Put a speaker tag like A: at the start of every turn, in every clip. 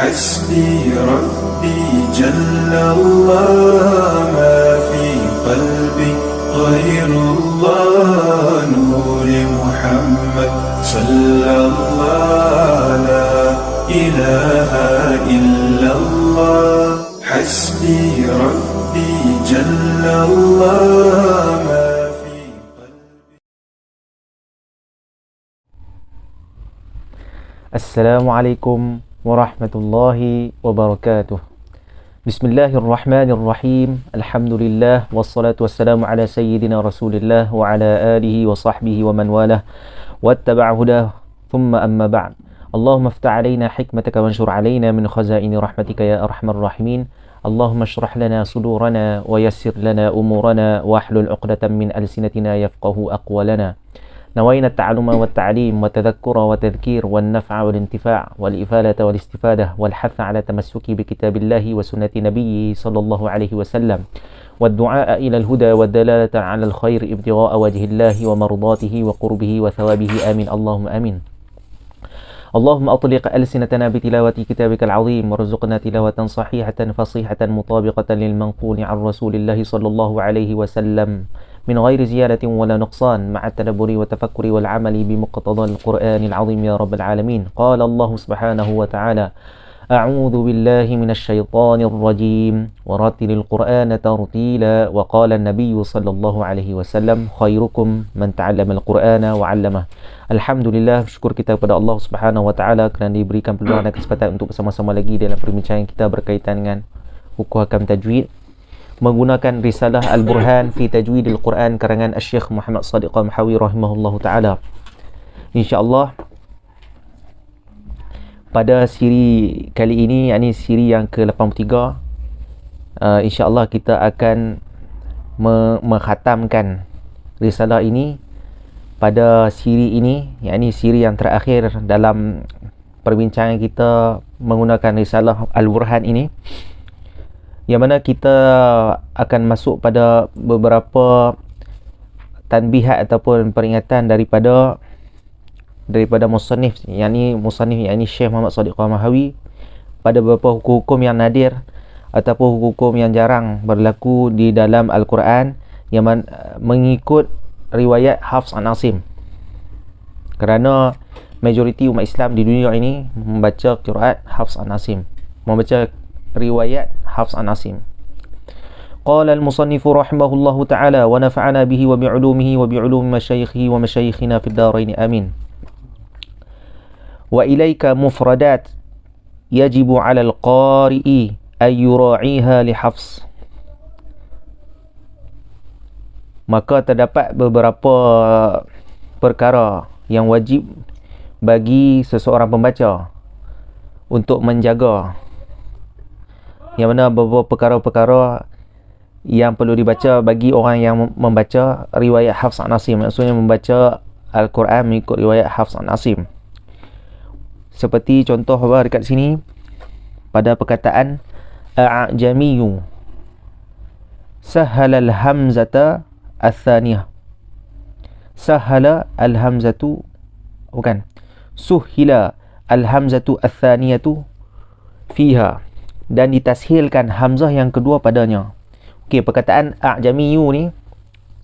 A: حسبي ربي جل الله ما في قلبي غير الله نور محمد صلى الله لا إله إلا الله حسبي ربي جل الله ما في قلبي.
B: السلام عليكم ورحمة الله وبركاته. بسم الله الرحمن الرحيم. الحمد لله والصلاة والسلام على سيدنا رسول الله وعلى آله وصحبه ومن والاه واتبع هداه ثم أما بعد. اللهم افتح علينا حكمتك وانشر علينا من خزائن رحمتك يا أرحم الراحمين. اللهم اشرح لنا صدورنا ويسر لنا أمورنا واحلل عقدة من ألسنتنا يفقه أقوالنا. نوينا التعلم والتعليم والتذكر والتذكير والنفع والانتفاع والإفادة والاستفادة والحث على تمسك بكتاب الله وسنة نبيه صلى الله عليه وسلم والدعاء إلى الهدى والدلالة على الخير ابتغاء وجه الله ومرضاته وقربه وثوابه آمين اللهم آمين. اللهم أطلق ألسنتنا بتلاوة كتابك العظيم وارزقنا تلاوة صحيحة فصيحة مطابقة للمنقول عن رسول الله صلى الله عليه وسلم من غير زيادة ولا نقصان مع التدبر والتفكر والعمل بمقتضى القرآن العظيم يا رب العالمين. قال الله سبحانه وتعالى: أعوذ بالله من الشيطان الرجيم ورتل القرآن ترتيلا. وقال النبي صلى الله عليه وسلم: خيركم من تعلم القرآن وعلمه. Alhamdulillah, syukur kita kepada Allah Subhanahu wa taala kerana diberikan peluang dan kesempatan untuk bersama-sama lagi dalam perbincangan kita berkaitan dengan hukum hakam tajwid menggunakan risalah Al-Burhan fi Tajwidil Quran karangan Asy-Syaikh Muhammad Shadiq Al-Mahawi rahimahullahu taala. Insya-Allah pada siri kali ini, yakni siri yang ke-83, insya-Allah kita akan mengkhatamkan risalah ini pada siri ini, yakni siri yang terakhir dalam perbincangan kita menggunakan risalah Al-Burhan ini, yang mana kita akan masuk pada beberapa tanbihat ataupun peringatan daripada musannif, yakni Syekh Muhammad Shadiq Al-Mahawi pada beberapa hukum-hukum yang nadir ataupun hukum yang jarang berlaku di dalam Al-Quran yang mengikut riwayat Hafs an Asim, kerana majoriti umat Islam di dunia ini membaca qiraat Hafs an Asim, membaca riwayat Hafs an Asim. Qala al-musannif rahimahullahu ta'ala wa nafa'ana bihi wa bi'ulumihi wa bi'ulumi masyayikhihi wa masyayikhina fid darain amin. Wa ilaika mufradat yajibu 'ala al-qari'i ay yura'iha li Hafs. Maka terdapat beberapa perkara yang wajib bagi seseorang pembaca untuk menjaga, yang mana beberapa perkara-perkara yang perlu dibaca bagi orang yang membaca riwayat Hafs an Asim, maksudnya membaca Al-Quran mengikut riwayat Hafs an Asim. Seperti contoh dekat sini pada perkataan a'jamiyyu sahala al-hamzata al-thaniyah. Sahala al-hamzatu, bukan, suhila al-hamzatu al-thaniyatu fiha, dan ditashilkan hamzah yang kedua padanya. Okey, perkataan a'jamiyyu ni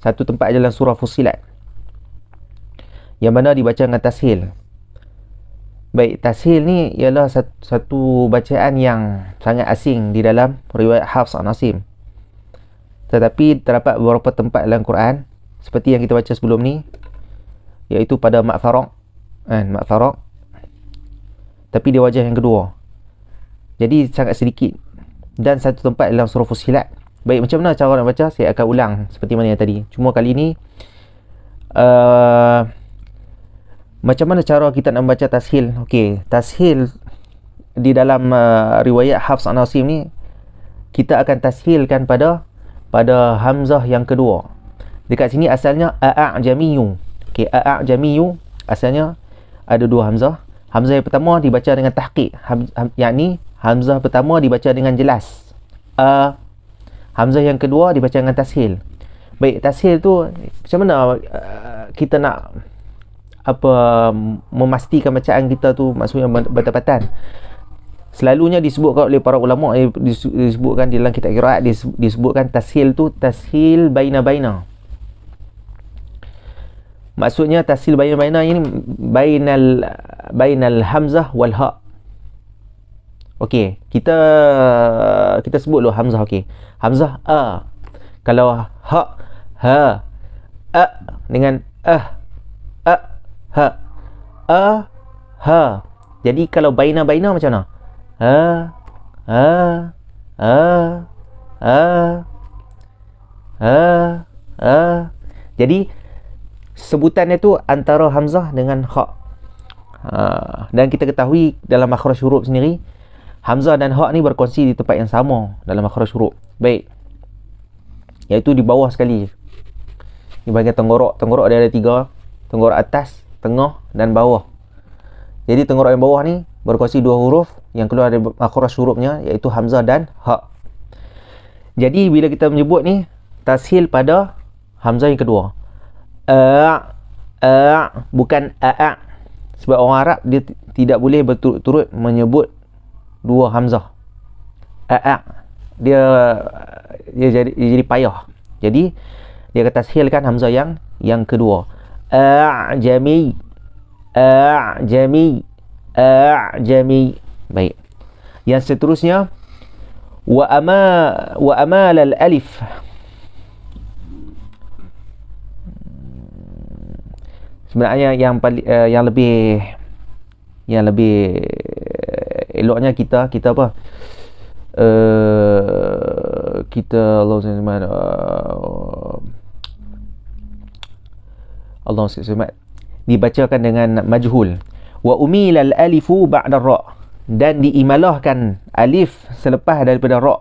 B: satu tempat dalam surah Fussilat yang mana dibaca dengan tashil. Baik, tashil ni ialah satu bacaan yang sangat asing di dalam riwayat Hafs an Asim. Tetapi terdapat beberapa tempat dalam Quran seperti yang kita baca sebelum ni, iaitu pada mak faraq, mak faraq, tapi dia wajah yang kedua. Jadi sangat sedikit, dan satu tempat dalam surah Fussilat. Baik, macam mana cara nak baca? Saya akan ulang seperti mana yang tadi. Cuma kali ni macam mana cara kita nak membaca tashil? Okey, tashil di dalam riwayat Hafs an Asim ni, kita akan tashilkan pada hamzah yang kedua. Dekat sini asalnya a'jamiyyu. Okey, a'jamiyyu asalnya ada dua hamzah. Hamzah yang pertama dibaca dengan tahqiq, yakni hamzah pertama dibaca dengan jelas. Hamzah yang kedua dibaca dengan tashil. Baik, tashil tu macam mana kita nak memastikan bacaan kita tu maksudnya bertepatan? Selalunya disebutkan oleh para ulama, disebutkan dalam kitab qiraat, disebutkan tashil tu tashil baina-baina. Maksudnya tashil baina-baina ini bainal hamzah wal ha. Okey, kita sebut dulu hamzah. Okey, hamzah a. Kalau ha, ha, a dengan ha, ha. Jadi kalau baina-baina macam mana? Ha, ha, ha, ha. Jadi sebutannya tu antara hamzah dengan ha. Dan kita ketahui dalam makhraj huruf sendiri, hamzah dan ha ni berkongsi di tempat yang sama dalam makhraj huruf. Baik. Iaitu di bawah sekali. Di bahagian tenggorok. Tenggorok dia ada 3. Tenggorok atas, tengah dan bawah. Jadi tenggorok yang bawah ni berkongsi 2 huruf yang keluar dari makhraj hurufnya, iaitu hamzah dan ha. Jadi bila kita menyebut ni tashil pada hamzah yang kedua. Bukan a. Sebab orang Arab dia tidak boleh berturut-turut menyebut 2 hamzah. Dia jadi payah. Jadi dia kata tashilkan hamzah yang kedua. A'jami. Baik. Yang seterusnya wa amal al alif. Sebenarnya yang lebih eloknya kita apa? Allah SWT dibacakan dengan majhul. Wa umilal alifu ba'da ra, dan diimalahkan alif selepas daripada ra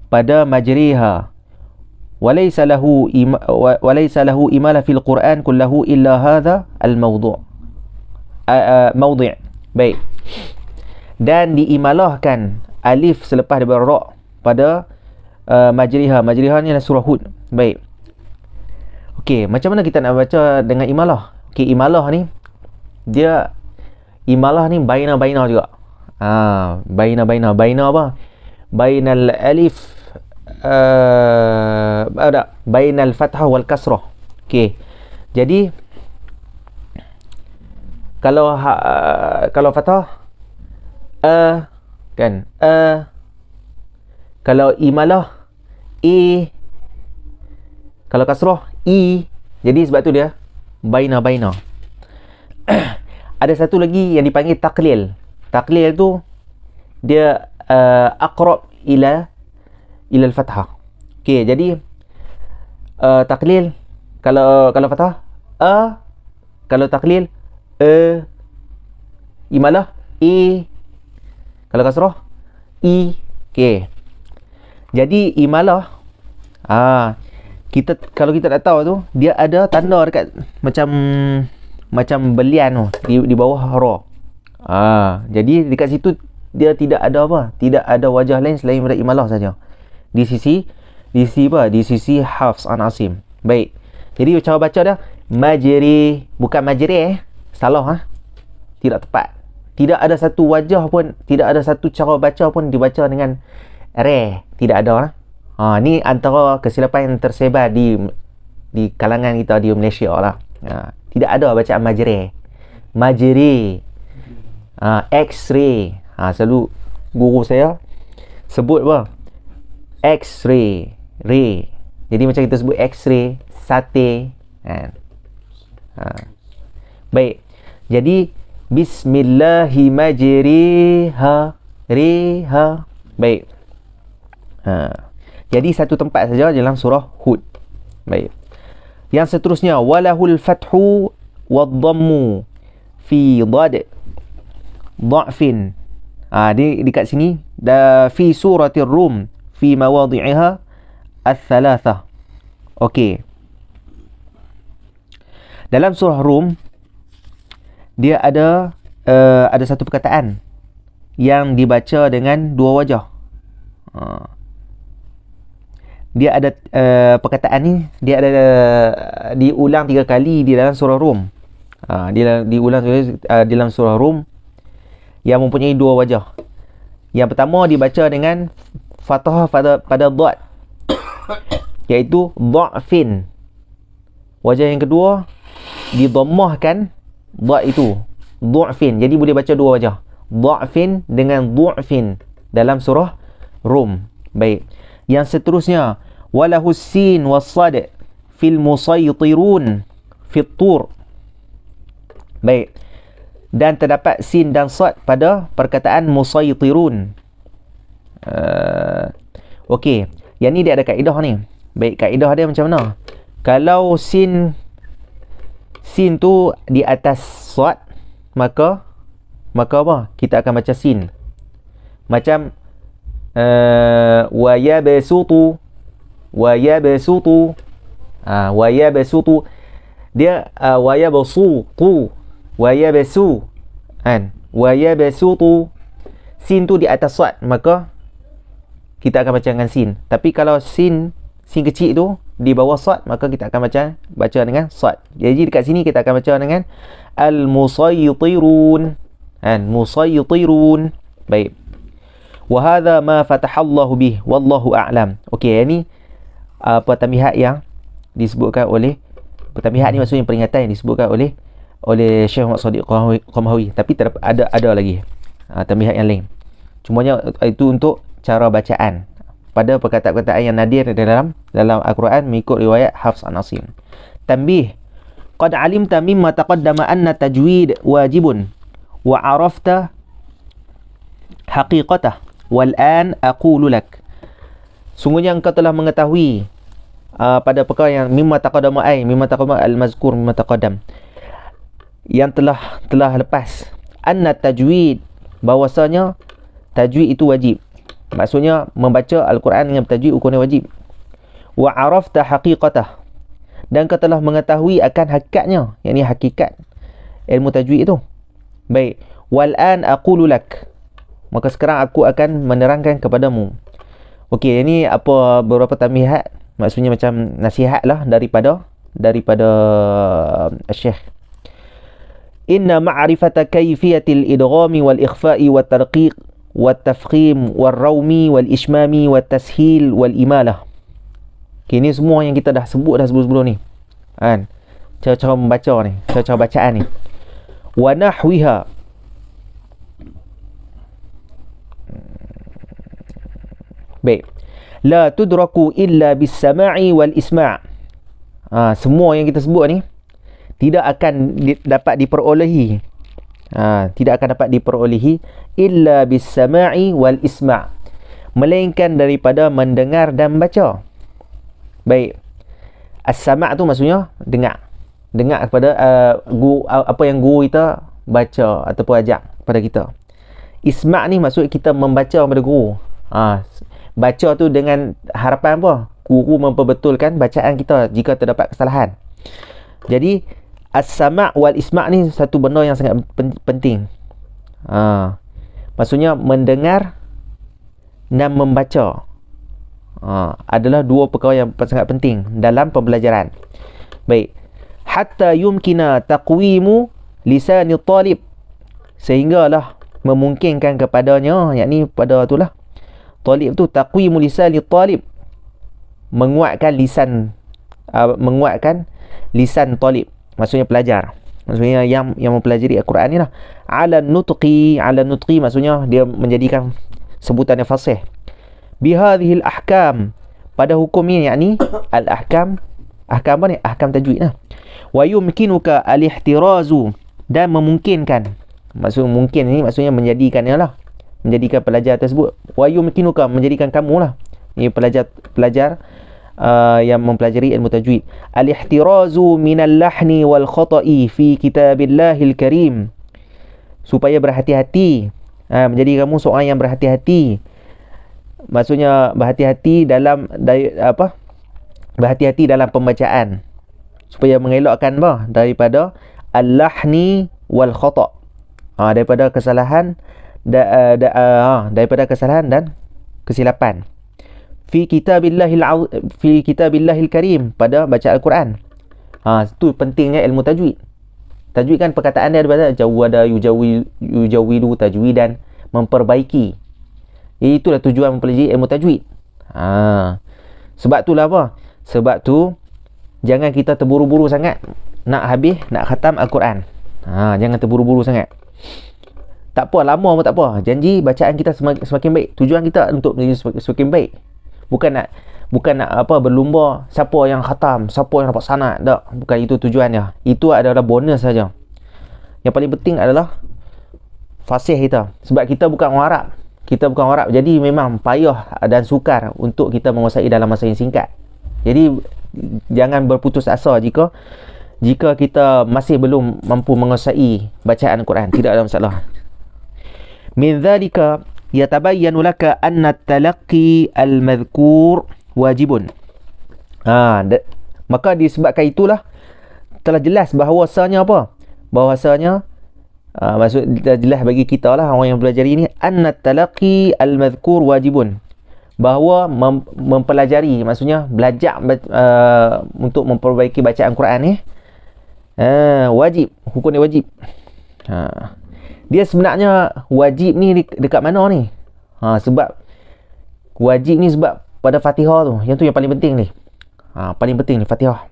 B: pada majriha. Walaysa lahu imala fil Quran kullahu illa hadha al mawdu'. Baik. Dan diimalahkan alif selepas daripada ra pada majriha. Majriha ni adalah surah Hud. Baik. Okey, macam mana kita nak baca dengan imalah? Okey, imalah ni dia baina juga. Baina apa? Bainal alif bainal fathah wal kasrah. Okey. Jadi kalau fathah kan, kalau imalah kalau kasrah i. Jadi sebab tu dia baina. Ada satu lagi yang dipanggil taqlil. Taqlil tu dia aqrab ila al-fathah. Okey, jadi taqlil kalau fathah kalau taqlil imalah kalau kasrah i. Okey. Jadi imalah kalau kita tak tahu tu, dia ada tanda dekat macam belian tu di bawah ra. Jadi dekat situ dia tidak ada apa? Tidak ada wajah lain selain daripada imalah saja. Di sisi Hafs an Asim. Baik. Jadi cara baca dia majri, bukan majri salah tidak tepat. Tidak ada satu wajah pun, tidak ada satu cara baca pun dibaca dengan re, tidak ada. Ni antara kesilapan yang tersebar di kalangan kita di Malaysia lah. Tidak ada bacaan majri. X-ray. Selalu guru saya sebut apa? X-ray, ray. Jadi macam kita sebut X-ray, sate kan. Baik. Jadi bismillahi majriha riha. Baik. Jadi satu tempat saja dalam surah Hud. Baik. Yang seterusnya walahul fathu wadhammu fi dha'fin. Dekat sini fi suratir Rum fi mawadhi'iha ats-tsalatsah. Okey. Dalam surah Rum dia ada satu perkataan yang dibaca dengan 2 wajah. Dia ada perkataan ni dia ada diulang 3 kali di dalam surah Rum. Dia diulang dalam surah Rum yang mempunyai dua wajah. Yang pertama dibaca dengan fathah pada dad, iaitu dha'fin. Wajah yang kedua didammahkan dad itu, dha'fin. Jadi boleh baca dua wajah, dha'fin dengan dhu'fin dalam surah Rum. Baik. Yang seterusnya, walahu sin was-sad fil musaytirun fit tur. Baik. Dan terdapat sin dan sad pada perkataan musaytirun. Okey, yang ni dia ada kaedah ni. Baik, kaedah dia macam mana? Kalau sin tu di atas sad, maka apa? Kita akan baca sin. Macam wa yabsutu, wa yabsutu, dia wa yabsutu, wa yabsu, kan? Wa yabsutu, sin tu di atas sad, maka kita akan baca dengan sin. Tapi kalau sin kecil tu di bawah sad, maka kita akan baca dengan sad. Jadi dekat sini kita akan baca dengan al-musaytirun, kan? Musaytirun. Baik. Wa hadha ma fatahallahu bih wallahu a'lam. Okey, ini tambihat yang disebutkan oleh, tambihat ni maksudnya peringatan yang disebutkan oleh Syekh Muhammad Shadiq Qamawi. Tapi ada lagi tambihat yang lain. Cumanya itu untuk cara bacaan pada perkataan-perkataan yang nadir dalam Al-Quran mengikut riwayat Hafs an Asim. Tanbih, qad alimta mimma taqaddama anna tajwid wajibun wa arafta haqiqatah wal an aqulu lak. Sungguhnya engkau telah mengetahui pada perkara yang mimma taqaddama al-mazkur mimma taqaddam, yang telah lepas, anna tajwid, bahwasanya tajwid itu wajib. Maksudnya membaca Al-Quran dengan tajwid hukumnya wajib. Wa arafta haqiqatah, dan kau telah mengetahui akan hakikatnya, yakni hakikat ilmu tajwid itu. Baik. Wal an aqulu lak, maka sekarang aku akan menerangkan kepadamu. Okey, ini apa beberapa tambihat, maksudnya macam nasihat lah daripada Syekh. Inna ma'rifata kayfiyatil idghami wal ikhfa'i wat tarqiq wat tafkhim wal rawmi wal ishmami wat tashil wal imalah. Okay, ini semua yang kita dah sebut sebelum ni, kan? Cara-cara membaca ni, cara-cara bacaan ni. Wa nahwiha, baik, la tudraku illa bis sama'i wal isma'. Semua yang kita sebut ni tidak akan dapat diperolehi, tidak akan dapat diperolehi illa bis sama'i wal isma', melainkan daripada mendengar dan baca. Baik. As-sama' tu maksudnya dengar kepada apa yang guru kita baca ataupun ajak pada kita. Isma' ni maksud kita membaca kepada guru. Baca tu dengan harapan apa? Guru memperbetulkan bacaan kita jika terdapat kesalahan. Jadi as-sama' wal isma' ni satu benda yang sangat penting. Maksudnya mendengar dan membaca adalah dua perkara yang sangat penting dalam pembelajaran. Baik. Hatta yumkina taqwimu lisani talib, sehinggalah memungkinkan kepadanya, yakni pada itulah talib tu, taqwimu lisani talib, menguatkan lisan talib, maksudnya pelajar, maksudnya yang mempelajari Al-Quran ni lah. Ala nutqi maksudnya dia menjadikan sebutan yang fasih. Bihadhil ahkam, pada hukum ni, yakni al-ahkam, ahkam apa ni? Ahkam tajwid lah. Wa yumkinuka al-ihtirazu, dan memungkinkan, maksud mungkin ni maksudnya menjadikannya lah, menjadikan pelajar tersebut. Wa yumkinuka, menjadikan kamu lah, ini pelajar yang mempelajari ilmu tajwid. Al-ihtirazu minal lahni wal khata'i fi kitabillahil karim, supaya berhati-hati, menjadi kamu seorang yang berhati-hati, maksudnya berhati-hati dalam berhati-hati dalam pembacaan, supaya mengelakkan daripada al-lahni wal khata', daripada kesalahan daripada kesalahan dan kesilapan. Fi kitabillahil karim, pada baca Al-Quran. Itu pentingnya ilmu tajwid. Tajwid kan perkataan dia ada jawada, yujawidu, tajwidan, memperbaiki. Itulah tujuan mempelajari ilmu tajwid. Sebab itulah apa? Sebab tu jangan kita terburu-buru sangat nak habis, nak khatam Al-Quran. Jangan terburu-buru sangat. Tak apa, lama pun tak apa. Janji bacaan kita semakin baik. Tujuan kita untuk menjadi semakin baik. Bukan nak apa berlumba siapa yang khatam, siapa yang dapat sanad. Tak, bukan itu tujuannya. Itu adalah bonus saja. Yang paling penting adalah fasih kita. Sebab kita bukan orang Arab. Kita bukan orang Arab. Jadi memang payah dan sukar untuk kita menguasai dalam masa yang singkat. Jadi jangan berputus asa jika kita masih belum mampu menguasai bacaan Al-Quran. Tidak ada masalah. Min dhalika yatabayyanu laka anna talaqqi al-madhkur wajibun. Maka disebabkan itulah telah jelas bahawasanya apa? Bahawasanya maksud jelas bagi kita lah orang yang belajar ini, anna talaqqi al-madhkur wajibun. Bahawa mempelajari, maksudnya belajar untuk memperbaiki bacaan Quran ni wajib, hukum dia wajib. Dia sebenarnya wajib ni dekat mana ni? Sebab wajib ni sebab pada Fatihah tu, yang tu yang paling penting ni. Paling penting ni Fatihah.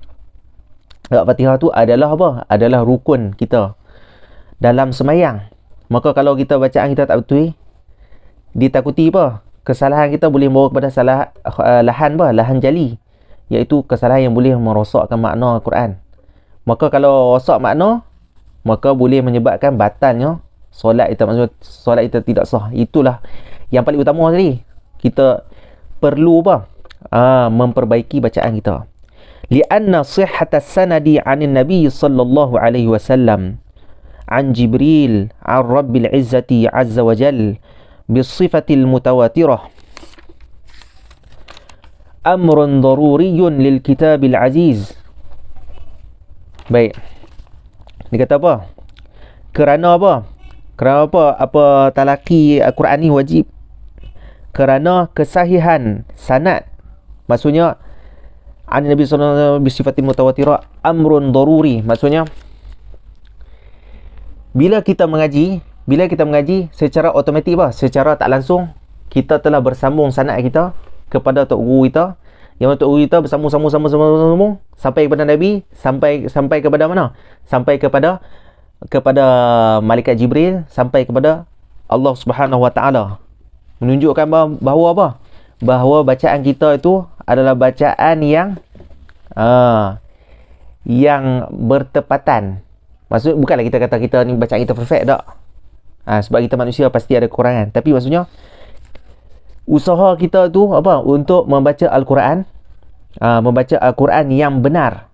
B: Sebab Fatihah tu adalah apa? Adalah rukun kita dalam semayang. Maka kalau kita bacaan kita tak betul, ditakuti apa? Kesalahan kita boleh membawa kepada lahan jali, iaitu kesalahan yang boleh merosakkan makna Al-Quran. Maka kalau rosak makna, maka boleh menyebabkan batalnya solat kita, maksud solat kita tidak sah. Itulah yang paling utama tadi. Kita perlu apa? Memperbaiki bacaan kita. Lianna sihhata sanadi 'anil Nabi sallallahu alaihi wasallam an Jibril an Rabbil Izzati azza wa jal bisifatil mutawatirah amrun daruriyun lil kitabil aziz. Baik. Dia kata apa? Kerana apa? Kerana apa? Apa talaqi Al-Quran ni wajib? Kerana kesahihan sanad. Maksudnya Nabi sallallahu alaihi wasallam bisifatil mutawatirah amrun daruri. Maksudnya bila kita mengaji secara automatik apa? Secara tak langsung kita telah bersambung sanad kita kepada tok guru kita. Yang tok guru kita bersambung sampai kepada Nabi, sampai kepada mana? Sampai kepada malaikat Jibril, sampai kepada Allah Subhanahu wa taala. Menunjukkan bahawa apa? Bahawa bacaan kita itu adalah bacaan yang bertepatan. Maksud bukanlah kita kata kita ni bacaan kita perfect, tak. Sebab kita manusia pasti ada kekurangan. Tapi maksudnya usaha kita tu apa? Untuk membaca Al-Quran, membaca Al-Quran yang benar.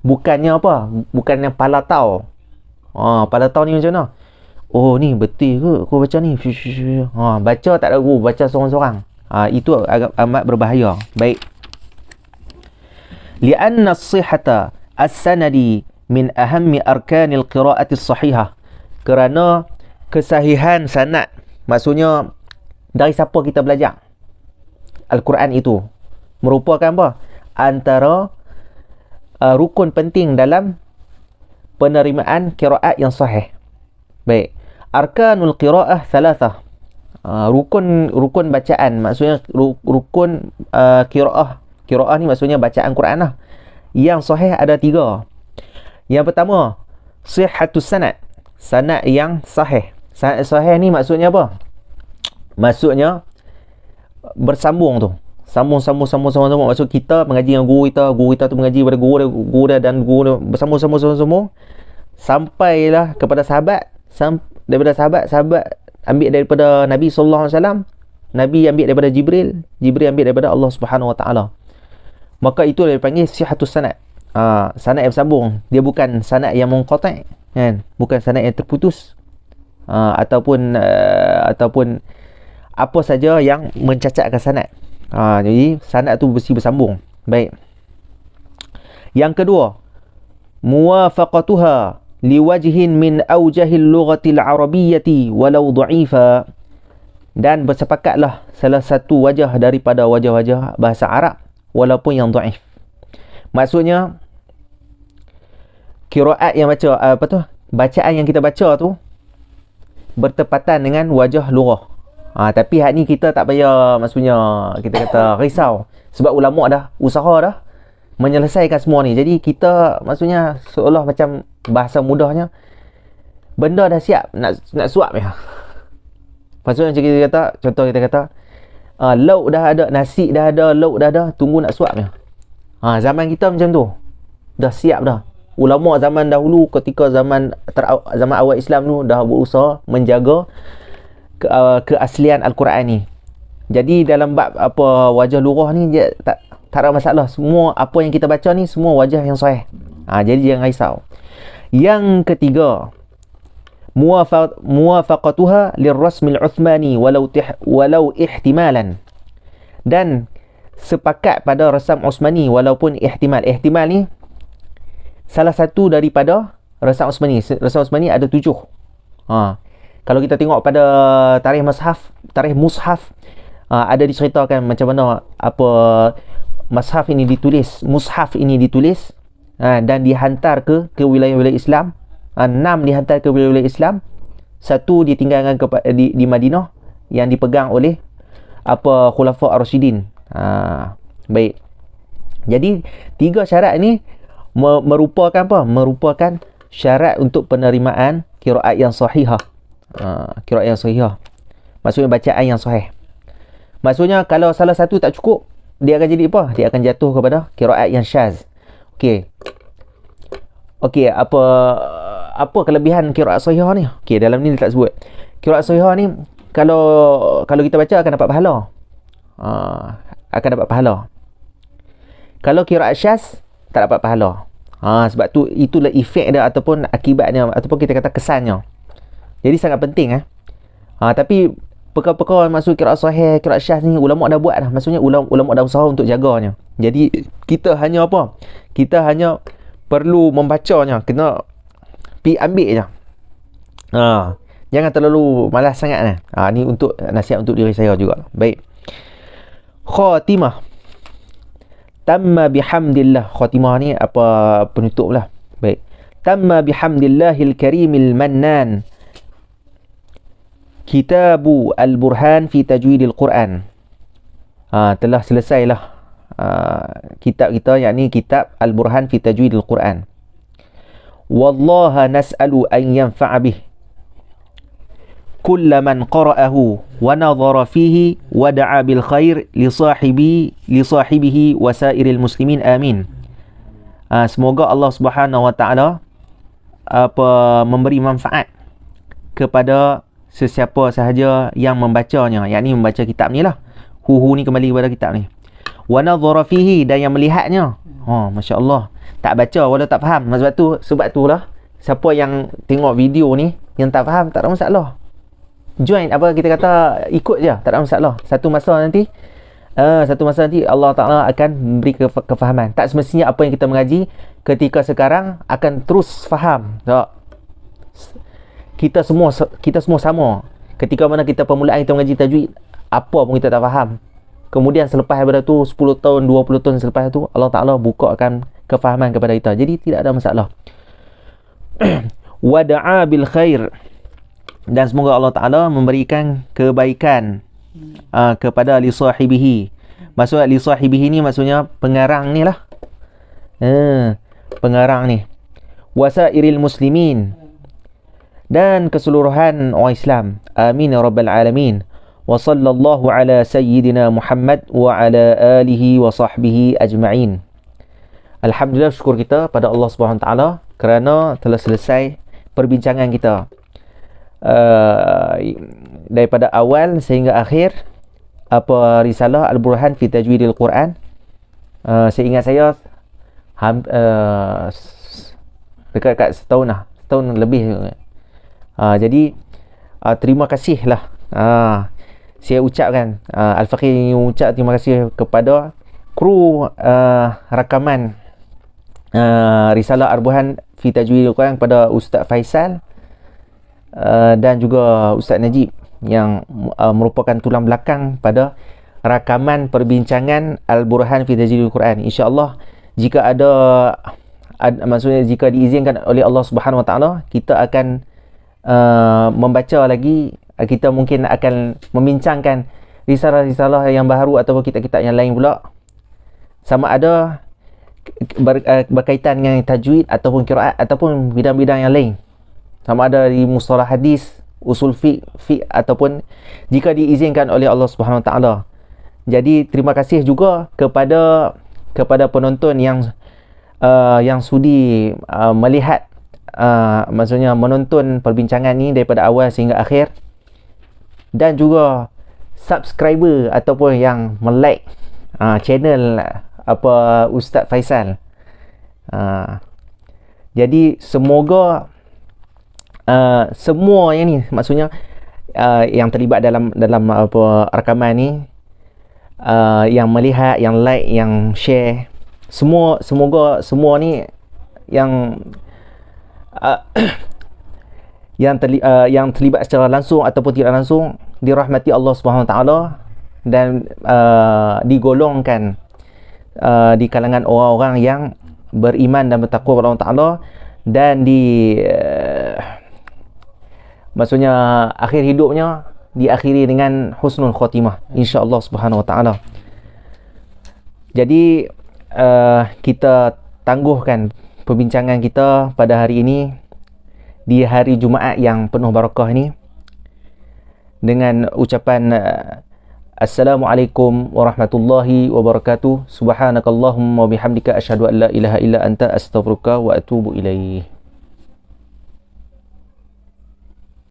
B: Bukannya apa? Bukannya palatau. Palatau ni macam mana? Oh ni betul ke aku baca ni? Baca tak ada guru, baca seorang-seorang. Itu amat berbahaya. Baik. Lianna as-sihhata as-sanadi min ahammi arkanil qira'ati as-sahihah. Kerana kesahihan sanad, maksudnya dari siapa kita belajar Al-Quran itu merupakan apa? Antara rukun penting dalam penerimaan qiraat yang sahih. Baik. Arkanul qiraah thalathah. Rukun bacaan, maksudnya rukun qiraah. Qiraah ni maksudnya bacaan Quran lah. Yang sahih ada 3. Yang pertama, sihhatus sanad. Sanad yang sahih. Sanad sahih ni maksudnya apa? Maksudnya bersambung tu. Sambung. Maksud kita mengaji dengan guru kita tu mengaji pada guru dia dan guru dia bersambung. Sampailah kepada sahabat. Daripada sahabat ambil daripada Nabi sallallahu alaihi wasallam, Nabi ambil daripada Jibril ambil daripada Allah Subhanahu wa taala. Maka itu dipanggil sihhatus sanad. Sanad yang bersambung. Dia bukan sanad yang munqati', kan? Bukan sanad yang terputus. Ataupun apa saja yang mencacatkan sanad. Jadi sanad tu mesti bersambung. Baik. Yang kedua, muwafaqatuha liwajhin min awjahil lughatil arabiyyati walau dha'ifa. Dan bersepakatlah salah satu wajah daripada wajah-wajah bahasa Arab walaupun yang dhaif. Maksudnya qiraat yang baca apa tu, bacaan yang kita baca tu bertepatan dengan wajah lughah. Tapi hak ni kita tak payah, maksudnya kita kata risau, sebab ulama dah usaha dah menyelesaikan semua ni. Jadi kita maksudnya seolah macam bahasa mudahnya, benda dah siap nak suap ya. Maksudnya macam kita kata, contoh kita kata lauk dah ada, nasi dah ada, lauk dah ada, tunggu nak suap ya. Zaman kita macam tu, dah siap dah. Ulama zaman dahulu ketika zaman awal Islam tu dah berusaha menjaga keaslian Al-Quran ni. Jadi dalam bab apa wajah lughah ni dia tak ada masalah. Semua apa yang kita baca ni semua wajah yang sahih. Jadi jangan risau. Yang ketiga, muwafaqatuha lirrasmil Uthmani walau ihtimalan. Dan sepakat pada rasam Uthmani walaupun ihtimal. Ihtimal ni salah satu daripada rasam Uthmani. Rasam Uthmani ada 7. Kalau kita tengok pada tarikh mushaf, ada diceritakan macam mana apa mushaf ini ditulis dan dihantar ke wilayah-wilayah Islam. 6 dihantar ke wilayah Islam, 1 ditinggalkan di Madinah yang dipegang oleh apa Khulafa Ar-Rasyidin. Baik. Jadi 3 syarat ni merupakan apa? Merupakan syarat untuk penerimaan qiraat yang sahihah. Qiraat yang sahihah, maksudnya bacaan yang sahih. Maksudnya kalau salah satu tak cukup, dia akan jadi apa? Dia akan jatuh kepada qiraat yang syaz. Okey, apa kelebihan qiraat sahihah ni? Okey, dalam ni dia tak sebut. Qiraat sahihah ni kalau kita baca akan dapat pahala. Akan dapat pahala. Kalau qiraat syaz tak dapat pahala. Sebab tu itulah efek dia ataupun akibatnya ataupun kita kata kesannya. Jadi sangat penting tapi perkara-perkara masuk qiraat sahih, qiraat syaz ni ulama dah buat dah. Maksudnya ulama dah usaha untuk jaganya. Jadi kita hanya apa? Kita hanya perlu membacanya, kena pi ambil je. Jangan terlalu malas sangat ni untuk nasihat untuk diri saya juga. Baik. Khatimah. Tamma bihamdillah. Khatimah ni apa penutup lah. Baik. Tamma bihamdillahil karimil mannan. Kitabu Al-Burhan fi Tajwidil Quran. Telah selesailah kitab kita, yakni kitab Al-Burhan fi Tajwidil Quran. Wallaha nas'alu an yanfa'a bih kulla man qara'ahu wa nadhara fihi wa da'a bil khair li sahibihi wa sairil muslimin, amin. Semoga Allah Subhanahu wa taala memberi manfaat kepada sesiapa sahaja yang membacanya, yakni membaca kitab ni lah. Ni kembali kepada kitab ni. Wa nadhara fihi, dan yang melihatnya. Masya-Allah. Tak baca walau tak faham. Sebab tu lah siapa yang tengok video ni yang tak faham, tak ada masalah. Join apa kita kata, ikut je, tak ada masalah. Satu masa nanti Allah Ta'ala akan beri kefahaman. Tak semestinya apa yang kita mengaji ketika sekarang akan terus faham. Tak. Kita semua sama. Ketika mana kita permulaan kita mengaji tajwid, apa pun kita tak faham. Kemudian selepas daripada tu 10 tahun, 20 tahun selepas tu Allah Ta'ala bukakan kefahaman kepada kita. Jadi tidak ada masalah. Wada'a bil khair, dan semoga Allah Ta'ala memberikan kebaikan kepada li sahibihi. Maksud li sahibihi ni maksudnya pengarang ni lah. Pengarang ni. Wasairil muslimin, dan keseluruhan orang Islam. Amin ya rabbal alamin. Wa sallallahu ala sayyidina Muhammad wa ala alihi wa sahbihi ajma'in. Alhamdulillah, syukur kita pada Allah Subhanahu wa taala kerana telah selesai perbincangan kita daripada awal sehingga akhir apa risalah Al-Burhan fi Tajwidil Quran. Seingat saya dekat setahun lebih. Jadi terima kasih lah. Saya ucapkan Al-Faqih ucap terima kasih kepada kru rakaman risalah Al-Burhan fi Tajwidil Quran, kepada Ustaz Faisal dan juga Ustaz Najib yang merupakan tulang belakang pada rakaman perbincangan Al-Burhan fi Tajwidil Quran. InsyaAllah jika ada maksudnya jika diizinkan oleh Allah Subhanahu Wa Taala, kita akan membaca lagi, kita mungkin akan membincangkan risalah-risalah yang baru ataupun kitab-kitab yang lain pula, sama ada berkaitan dengan tajwid ataupun qiraat ataupun bidang-bidang yang lain, sama ada di mustalah hadis, usul fiqh ataupun jika diizinkan oleh Allah Subhanahu Wa Taala. Jadi terima kasih juga kepada penonton yang sudi melihat, maksudnya menonton perbincangan ni daripada awal sehingga akhir, dan juga subscriber ataupun yang like channel Ustaz Faisal. Jadi semoga semua yang ni, maksudnya yang terlibat dalam rakaman ni, yang melihat, yang like, yang share, semoga semua ni yang yang terlibat secara langsung ataupun tidak langsung dirahmati Allah Subhanahu Wa Taala dan digolongkan di kalangan orang-orang yang beriman dan bertakwa kepada Allah Taala, dan maksudnya akhir hidupnya diakhiri dengan husnul khatimah insya-Allah Subhanahu Wa Taala. Jadi kita tangguhkan perbincangan kita pada hari ini, di hari Jumaat yang penuh barakah ini, dengan ucapan Assalamualaikum warahmatullahi wabarakatuh. Subhanakallahumma wa bihamdika asyhadu an la ilaha illa anta astaghfiruka wa atubu ilaih.